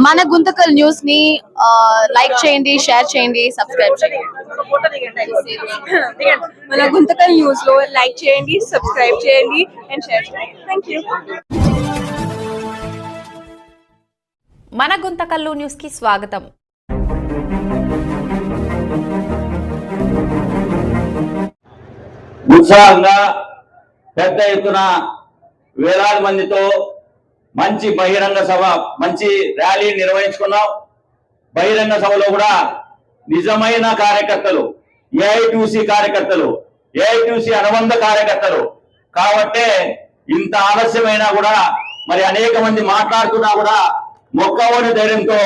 మన గుంతకల్ న్యూస్ ని లైక్ చేయండి, షేర్ చేయండి, సబ్స్క్రైబ్ చేయండి. మన గుంతకల్ న్యూస్ లో లైక్ చేయండి, సబ్స్క్రైబ్ చేయండి అండ్ షేర్ చేయండి. థాంక్యూ. మన గుంతకల్లు న్యూస్ కి స్వాగతం. ఉత్సాహంగా పెద్ద ఎత్తున వేలాది మందితో మంచి బహిరంగ సభ, మంచి ర్యాలీ నిర్వహించుకున్నాం. బహిరంగ సభలో కూడా నిజమైన కార్యకర్తలు, ఏఐటీసీ కార్యకర్తలు, ఏఐటీసీ అనుబంధ కార్యకర్తలు కాబట్టే ఇంత ఆలస్యమైనా కూడా మరి అనేక మంది మాట్లాడుతున్నా కూడా మొక్కవని ధైర్యంతో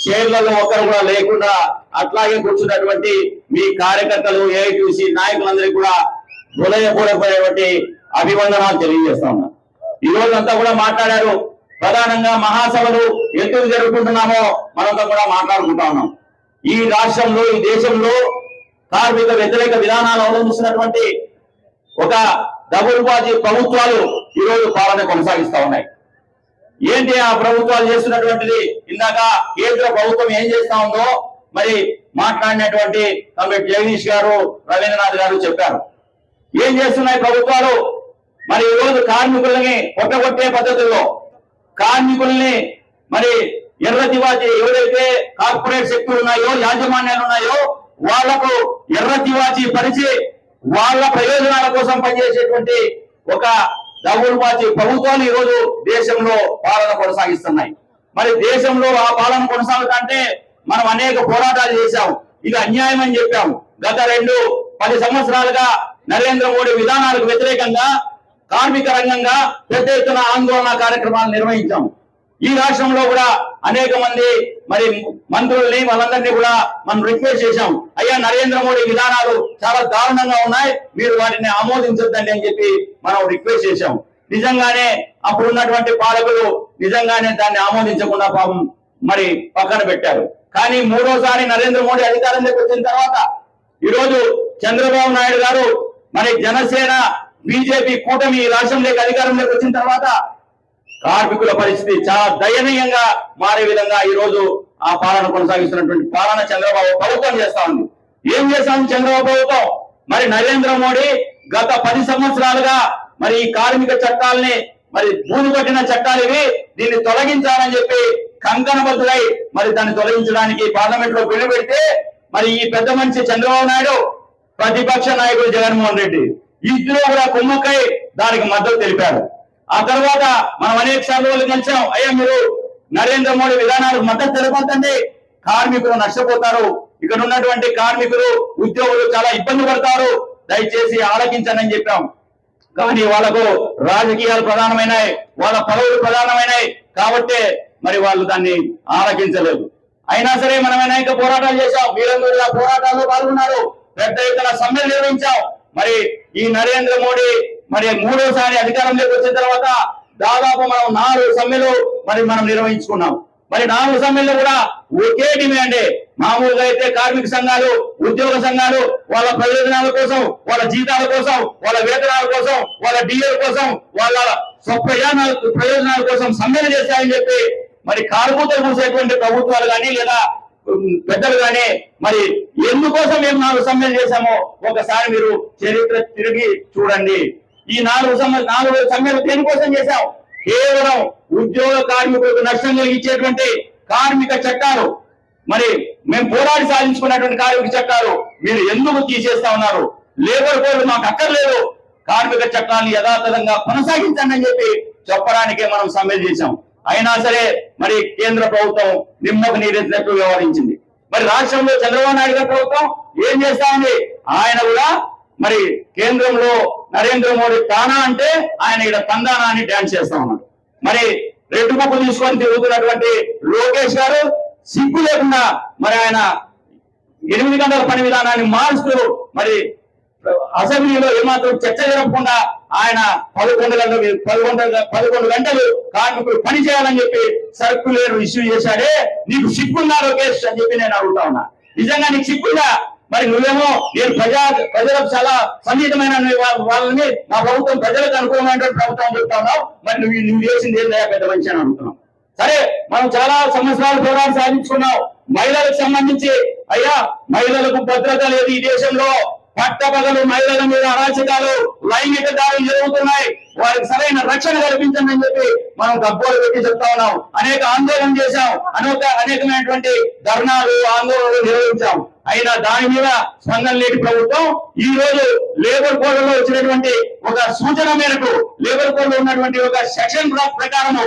షేర్లలో ఒకరు కూడా లేకుండా అట్లాగే కూర్చున్నటువంటి మీ కార్యకర్తలు, ఏఐటీసీ నాయకులందరికీ కూడా హృదయపూర్వకమైనటువంటి అభివందనాలు తెలియజేస్తా ఉన్నా. ఈ రోజంతా కూడా మాట్లాడారు. ప్రధానంగా మహాసభలు ఎందుకు జరుపుకుంటున్నామో మనంతా కూడా మాట్లాడుకుంటా ఉన్నాం. ఈ రాష్ట్రంలో, ఈ దేశంలో కార్మిక వ్యతిరేక విధానాలు అవలంబిస్తున్నటువంటి ఒక దగులుబాజీ ప్రభుత్వాలు ఈరోజు పాలన కొనసాగిస్తా ఉన్నాయి. ఏంటి ఆ ప్రభుత్వాలు చేస్తున్నటువంటిది? ఇందాక కేంద్ర ప్రభుత్వం ఏం చేస్తా ఉందో మరి మాట్లాడినటువంటి కమిటీ జగదీష్ గారు, రవీంద్రనాథ్ గారు చెప్పారు. ఏం చేస్తున్నాయి ప్రభుత్వాలు? మరి ఈరోజు కార్మికులని కొట్టగొట్టే పద్ధతుల్లో కార్మికుల్ని మరి ఎర్ర తివాచి ఎవరైతే కార్పొరేట్ శక్తులు ఉన్నాయో, యాజమాన్యాలు ఉన్నాయో వాళ్లకు ఎర్ర తివాచి పరిచి వాళ్ళ ప్రయోజనాల కోసం పనిచేసేటువంటి ఒక దగులుబాజీ ప్రభుత్వాలు ఈరోజు దేశంలో పాలన కొనసాగిస్తున్నాయి. మరి దేశంలో ఆ పాలన కొనసాగుతుంటే మనం అనేక పోరాటాలు చేశాం. ఇది అన్యాయం అని చెప్పాం. గత 10 సంవత్సరాలుగా నరేంద్ర మోడీ విధానాలకు వ్యతిరేకంగా కార్మిక రంగంగా పెద్ద ఎత్తున ఆందోళన కార్యక్రమాలు నిర్వహించాం. ఈ రాష్ట్రంలో కూడా అనేక మంది మరి మంత్రుల్ని వాళ్ళందరినీ కూడా మనం రిక్వెస్ట్ చేశాం. అయ్యా, నరేంద్ర మోడీ విధానాలు చాలా దారుణంగా ఉన్నాయి, మీరు వాటిని ఆమోదించొద్దండి అని చెప్పి మనం రిక్వెస్ట్ చేశాం. నిజంగానే అప్పుడు ఉన్నటువంటి పాలకులు నిజంగానే దాన్ని ఆమోదించకుండా పాపం మరి పక్కన పెట్టారు. కానీ మూడోసారి నరేంద్ర మోడీ అధికారంలోకి వచ్చిన తర్వాత ఈరోజు చంద్రబాబు నాయుడు గారు మరి జనసేన బీజేపీ కూటమి రాష్ట్రంలోకి అధికారంలోకి వచ్చిన తర్వాత కార్మికుల పరిస్థితి చాలా దయనీయంగా మారే విధంగా ఈ రోజు ఆ పాలన కొనసాగిస్తున్నటువంటి పాలన చంద్రబాబు ప్రభుత్వం చేస్తా ఉంది. ఏం చేస్తాం చంద్రబాబు ప్రభుత్వం? మరి నరేంద్ర మోడీ గత 10 సంవత్సరాలుగా మరి ఈ కార్మిక చట్టాలని మరి భూమి పట్టిన చట్టాలు ఇవి, దీన్ని తొలగించాలని చెప్పి కంకణబద్ధులై మరి దాన్ని తొలగించడానికి పార్లమెంట్ లో బిల్లు పెడితే మరి ఈ పెద్ద మనిషి చంద్రబాబు నాయుడు, ప్రతిపక్ష నాయకుడు జగన్మోహన్ రెడ్డి ఇద్దరు కూడా కుమ్మక్కై దానికి మద్దతు తెలిపారు. ఆ తర్వాత మనం అనేక సార్లు కలిసాం. అయ్యా, మీరు నరేంద్ర మోడీ విధానాలకు మద్దతు తెలపండి, కార్మికులు నష్టపోతారు, ఇక్కడ ఉన్నటువంటి కార్మికులు, ఉద్యోగులు చాలా ఇబ్బంది పడతారు, దయచేసి ఆలకించండి అని చెప్పాం. కానీ వాళ్ళకు రాజకీయాలు ప్రధానమైనవి, వాళ్ళ పదవులు ప్రధానమైనవి కాబట్టి మరి వాళ్ళు దాన్ని ఆలకించలేదు. అయినా సరే మనం అనేక పోరాటాలు చేశాం. మీరందరూ ఆ పోరాటాల్లో పాల్గొన్నారు. పెద్ద ఎత్తున సమ్మెలు నిర్వహించాం. మరి ఈ నరేంద్ర మోడీ మరి మూడోసారి అధికారంలోకి వచ్చిన తర్వాత దాదాపు మనం 4 సమ్మెలు మనం నిర్వహించుకున్నాం. మరి 4 సమ్మెల్లో కూడా ఒకే డిమాండే. మామూలుగా అయితే కార్మిక సంఘాలు, ఉద్యోగ సంఘాలు వాళ్ళ ప్రయోజనాల కోసం, వాళ్ళ జీతాల కోసం, వాళ్ళ వేతనాల కోసం, వాళ్ళ డిఏల కోసం, వాళ్ళ ప్రయోజనాల కోసం సమ్మెలు చేశాయని చెప్పి మరి కార్మికులు కూసేటువంటి ప్రభుత్వాలు కానీ లేదా పెద్దలు కానీ మరి ఎందుకోసం మేము 4 సమ్మెలు చేశామో ఒకసారి మీరు చరిత్ర తిరిగి చూడండి. ఈ 4 సమ్మెలు దేనికోసం చేశాం? కేవలం ఉద్యోగ కార్మికులకు నష్టం కలిగించేటువంటి కార్మిక చట్టాలు, మరి మేము పోరాడి సాధించుకున్నటువంటి కార్మిక చట్టాలు మీరు ఎందుకు తీసేస్తా ఉన్నారు? లేబర్ కోడ్ మాకు అక్కర్లేదు, కార్మిక చట్టాన్ని యథాతథంగా కొనసాగించండి అని చెప్పి చెప్పడానికే మనం సమ్మెలు చేశాం. అయినా సరే మరి కేంద్ర ప్రభుత్వం నిమ్మకు నీరెత్తినట్టు వ్యవహరించింది. మరి రాష్ట్రంలో చంద్రబాబు నాయుడు గారి ప్రభుత్వం ఏం చేస్తా ఉంది? ఆయన కూడా మరి కేంద్రంలో నరేంద్ర మోడీ తానా అంటే ఆయన ఇక్కడ తందానా అని డాన్స్ చేస్తా ఉన్నాడు. మరి రెడ్డి ముక్కు తీసుకొని తిరుగుతున్నటువంటి లోకేష్ గారు సిగ్గు లేకుండా మరి ఆయన 8 గంటల పని విధానాన్ని మారుస్తూ మరి అసెంబ్లీలో ఏమాత్రం చర్చ జరగకుండా ఆయన 11 గంటలు కార్మికులు పని చేయాలని చెప్పి సర్క్యులర్ ఇష్యూ చేశాడే. నీకు సిగ్గుందా లోకేష్ అని చెప్పి నేను అడుగుతా ఉన్నా. నిజంగా నీకు సిగ్గుందా? మరి నువ్వేమో నేను ప్రజలకు చాలా సన్నిహితమైన వాళ్ళని, నా ప్రభుత్వం ప్రజలకు అనుకూలమైనటువంటి ప్రభుత్వం చెప్తా ఉన్నావు, మరి నువ్వు చేసింది ఏందా పెద్ద మనిషి అని అడుగుతున్నావు. సరే మనం చాలా సంవత్సరాలు పోరాటం సాధించుకున్నాం. మహిళలకు సంబంధించి అయ్యా మహిళలకు భద్రత లేదు ఈ దేశంలో. పట్టపగలు మహిళల మీద అరాచకాలు, లైంగిక దాడులు జరుగుతున్నాయి. వారికి సరైన రక్షణ కల్పించండి అని చెప్పి మనం గబ్బోలు పెట్టి చెప్తా ఉన్నాం. అనేక ఆందోళన చేశాం, అనేకమైనటువంటి ధర్నాలు, ఆందోళనలు నిర్వహించాం. అయినా దాని మీద స్పందన లేని ప్రభుత్వం ఈ రోజు లేబర్ కోడ్ లో వచ్చినటువంటి ఒక సూచన మేరకు, లేబర్ కోడ్ లో ఉన్నటువంటి ఒక సెక్షన్ ప్రకారము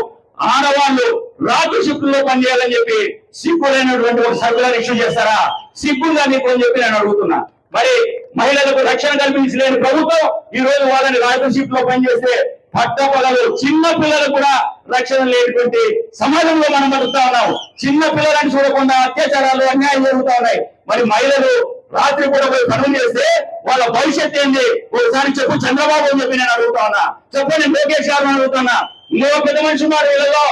ఆడవాళ్ళు రాత్రి షిఫ్ట్ లో పనిచేయాలని చెప్పి సిగ్గులైనటువంటి ఒక సర్కులర్ ఇష్యూ చేస్తారా? సిగ్గుగా నీకు అని చెప్పి నేను అడుగుతున్నా. మరి మహిళలకు రక్షణ కల్పించలేని ప్రభుత్వం ఈ రోజు వాళ్ళని రాత్రి షిఫ్ట్ లో పనిచేస్తే పట్టపగలు చిన్న పిల్లలకు కూడా రక్షణ లేనటువంటి సమాజంలో మనం బతుకుతా ఉన్నాం. చిన్న పిల్లలని చూడకుండా అత్యాచారాలు, అన్యాయం జరుగుతా ఉన్నాయి. మరి మహిళలు రాత్రి కూడా పోయి పనులు చేస్తే వాళ్ళ భవిష్యత్ ఏంది? ఒకసారి చెప్పు చంద్రబాబు అని చెప్పి నేను అడుగుతా ఉన్నా. చెప్పండి లోకేష్ గారు అడుగుతున్నా. ఇంకో పెద్ద మనిషి ఉన్నారు వీళ్ళలో,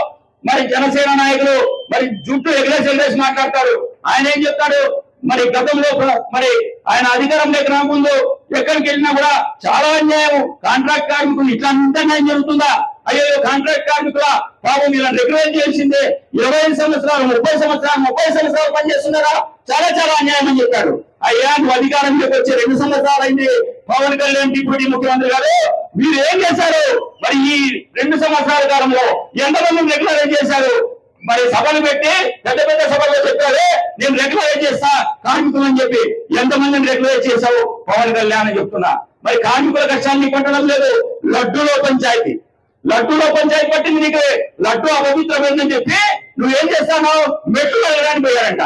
మరి జనసేన నాయకులు మరి జుట్టు ఎగరేసి మాట్లాడతారు. ఆయన ఏం చెప్తాడు? మరి గతంలో మరి ఆయన అధికారంలోకి రాకముందు ఎక్కడికి వెళ్ళినా కూడా చాలా అన్యాయం, కాంట్రాక్ట్ కార్మికులు ఇట్లా అంత అన్యాయం జరుగుతుందా? అయ్యో కాంట్రాక్ట్ కార్మికుల పాపం ఇలా రెగ్యులైజ్ చేసిందే 25 సంవత్సరాలు 30 సంవత్సరాలు పనిచేస్తున్నారా? చాలా చాలా అన్యాయం అని చెప్పాడు. అయ్యా నువ్వు అధికారంలోకి వచ్చి 2 సంవత్సరాలు అయింది. పవన్ కళ్యాణ్ డిప్యూటీ ముఖ్యమంత్రి గారు మీరు ఏం చేశారు? మరి ఈ 2 సంవత్సరాల కాలంలో ఎంతమంది రెగ్యులరైజ్ చేశారు? మరి సభలు పెట్టి పెద్ద పెద్ద సభల్లో చెప్పారు నేను రెగ్యులరైజ్ చేస్తా కార్మికులు అని చెప్పి. ఎంతమందిని రెగ్యులరైజ్ చేశావు పవన్ కళ్యాణ్ అని చెప్తున్నా. మరి కార్మికుల కష్టాన్ని పట్టడం లేదు. లడ్డూలో పంచాయతీ పట్టింది నీకు. లడ్డు అపవిత్రమైందని చెప్పి నువ్వేం చేస్తావు? మెట్లు వెళ్ళడానికి పోయారంట.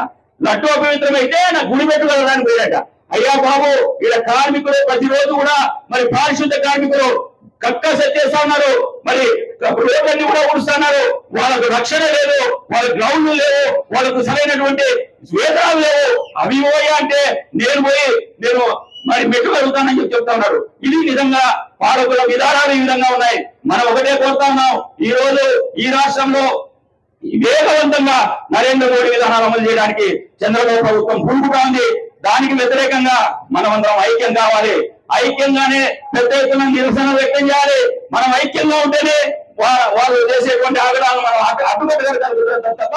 లడ్డు అపవిత్రమైతే నా గుడి మెట్లు వెళ్ళడానికి పోయారంట. అయ్యా బాబు ఇలా కార్మికులు ప్రతిరోజు కూడా మరి పారిశుద్ధ కార్మికులు కక్కస చేస్తా ఉన్నారు. మరి రోడ్లన్నీ కూడా ఊడుస్తున్నారు. వాళ్ళకు రక్షణ లేదు, వాళ్ళ గ్రౌండ్లు లేవు, వాళ్ళకు సరైనటువంటి వేతనాలు లేవు. అవి పోయా అంటే నేను మరి మెట్టు కలుగుతానని చెప్పి చెప్తా ఉన్నారు. ఇది నిజంగా పాలకుల విధానాలు ఈ విధంగా ఉన్నాయి. మనం ఒకటే కోరుతా ఉన్నాం. ఈ రోజు ఈ రాష్ట్రంలో వేగవంతంగా నరేంద్ర మోడీ విధానాలు అమలు చేయడానికి చంద్రబాబు ప్రభుత్వం పూనుకుంటా ఉంది. దానికి వ్యతిరేకంగా మనమందరం ఐక్యం కావాలి. ఐక్యంగానే పెద్ద ఎత్తున నిరసన వ్యక్తం చేయాలి. మనం ఐక్యంగా ఉంటేనే వాళ్ళు చేసేటువంటి ఆగ్రహాలను మనం అడ్డుకట్టగలుగుతాం తప్ప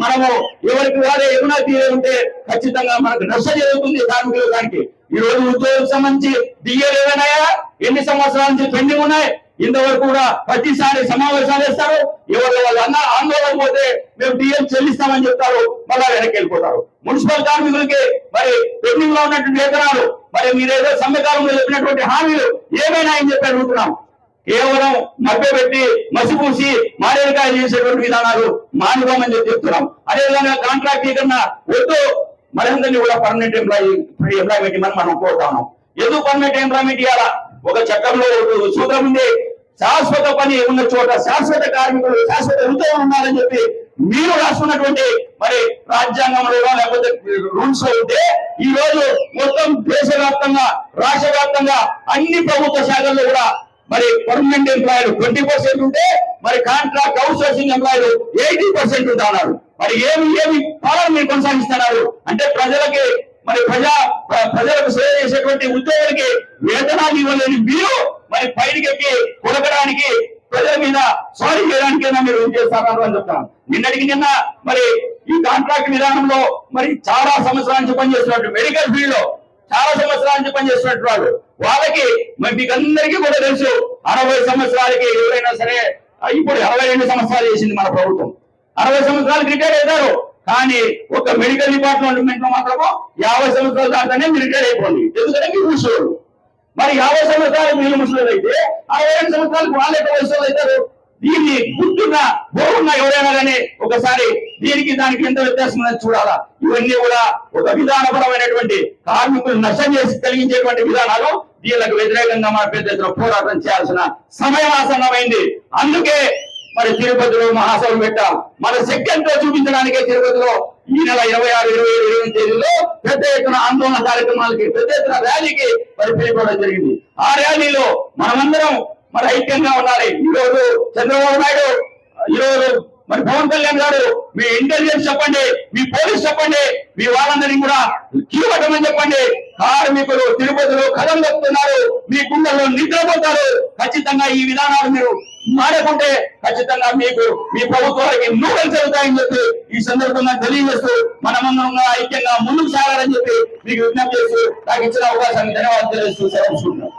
మనము ఎవరికి వారే ఏమైనా తీరే ఉంటే ఖచ్చితంగా మనకు నష్టం జరుగుతుంది కార్మికుల దానికి. ఈ రోజు ఉద్యోగం సంబంధించి డిఏలు ఏమైనాయా? ఎన్ని సంవత్సరాల నుంచి పెండింగ్ ఉన్నాయి? ఇంతవరకు కూడా ప్రతిసారి సమావేశాలు చేస్తారు. ఎవరు వాళ్ళు ఆందోళన పోతే మేము డిఎం చెల్లిస్తామని చెప్తారు, మళ్ళా వెనక్కి వెళ్ళిపోతారు. మున్సిపల్ కార్మికులకి మరి పెండింగ్ లో ఉన్నటువంటి వేతనాలు, మరి మీరేదో సమ్మెకాలంలో చెప్పినటువంటి హామీలు ఏమైనా అని చెప్పి అడుగుతున్నాం. కేవలం మభ్యపెట్టి మసిపూసి మారేడుకాయ చేసేటువంటి విధానాలు మానుకోమని చెప్పి చెప్తున్నాం. అదేవిధంగా కాంట్రాక్టీకరణ వద్దు, మనందరినీ కూడా పర్మనెంట్ ఎంప్లాయ్మెంట్ ఇవ్వమని మనం కోరుతాము. ఎందుకు పర్మనెంట్ ఎంప్లాయ్మెంట్ ఇవ్వాలా? ఒక చట్టంలో సూత్రం ఉంది, శాశ్వత పని ఉన్న చోట శాశ్వత కార్మికులు శాశ్వత ఉద్యోగం ఉండాలని చెప్పి మీరు రాసుకున్నటువంటి మరి రాజ్యాంగంలో లేకపోతే రూల్స్ లో ఉంటే ఈ రోజు మొత్తం దేశవ్యాప్తంగా రాష్ట్ర వ్యాప్తంగా అన్ని ప్రభుత్వ శాఖల్లో కూడా మరి పర్మనెంట్ ఎంప్లాయీలు 20% ఉంటే మరి కాంట్రాక్ట్ అవుట్ సోర్సింగ్ ఎంప్లాయీలు 80% ఉంటున్నారు. మరి ఏమి పాలన మీరు కొనసాగిస్తున్నారు అంటే ప్రజలకి మరి ప్రజలకు సేవ చేసేటువంటి ఉద్యోగులకి వేతనాలు ఇవ్వలేని మీరు మరి పైకి కొడకడానికి ప్రజల మీద సారీ చేయడానికైనా మీరు ఏం చేస్తున్నారు అని చెప్తాను. నిన్న మరి ఈ కాంట్రాక్ట్ విధానంలో మరి చాలా సంవత్సరాల నుంచి పనిచేస్తున్నట్టు మెడికల్ ఫీల్డ్ లో చాలా సంవత్సరాల నుంచి పనిచేస్తున్నట్టు వాళ్ళకి మరి మీకు అందరికీ కూడా తెలుసు 60 సంవత్సరాలకి ఎవరైనా సరే, ఇప్పుడు 62 సంవత్సరాలు చేసింది మన ప్రభుత్వం. 60 సంవత్సరాలకు రిటైర్ అవుతారు. కానీ ఒక మెడికల్ డిపార్ట్మెంట్ లో మాత్రము 50 సంవత్సరాలు దాకానే మీరు రిటైర్ అయిపోండి. ఎందుకంటే మీరు ముసలు. మరి 50 సంవత్సరాలు మీరు ముసలు అయితే 62 సంవత్సరాలకు వాళ్ళు ఎక్కడ వయసు అవుతారు? దీన్ని గుర్తున్న బోరున్న ఎవరైనా కానీ ఒకసారి దీనికి దానికి ఎంత వ్యత్యాసం ఉందని చూడాలా. ఇవన్నీ కూడా ఒక విధానపరమైనటువంటి కార్మికులు నష్టం చేసి కలిగించేటువంటి విధానాలు. దీనికి వ్యతిరేకంగా మన పెద్ద ఎత్తున పోరాటం చేయాల్సిన సమయం ఆసన్నమైంది. అందుకే మరి తిరుపతిలో మహాసభ పెట్టాం. మన శక్తితో చూపించడానికే తిరుపతిలో ఈ నెల 26, 27, 28 తేదీలో పెద్ద ఎత్తున ఆందోళన కార్యక్రమాలకి పెద్ద ఎత్తున ర్యాలీకి మరి పిలుపుకోవడం జరిగింది. ఆ ర్యాలీలో మనమందరం మరి ఐక్యంగా ఉండాలి. ఈ రోజు చంద్రబాబు నాయుడు, ఈ రోజు మరి పవన్ కళ్యాణ్ గారు మీ ఇంటెలిజెన్స్ చెప్పండి, మీ పోలీస్ చెప్పండి, మీ వాళ్ళందరినీ కూడా కీవటమని చెప్పండి. కార్మికులు తిరుపతిలో కథం చెప్తున్నారు, మీ గుండెల్లో నిద్రపోతారు. ఖచ్చితంగా ఈ విధానాలు మీరు మారకుంటే ఖచ్చితంగా మీకు మీ ప్రభుత్వానికి నూకలు జరుగుతాయని చెప్పి ఈ సందర్భంగా తెలియజేస్తూ మనమందరం ఐక్యంగా ముందుకు సాగాలని చెప్పి మీకు విజ్ఞప్తి చేస్తూ నాకు ఇచ్చిన అవకాశాన్ని ధన్యవాదాలు తెలియజేస్తూ సెలవు.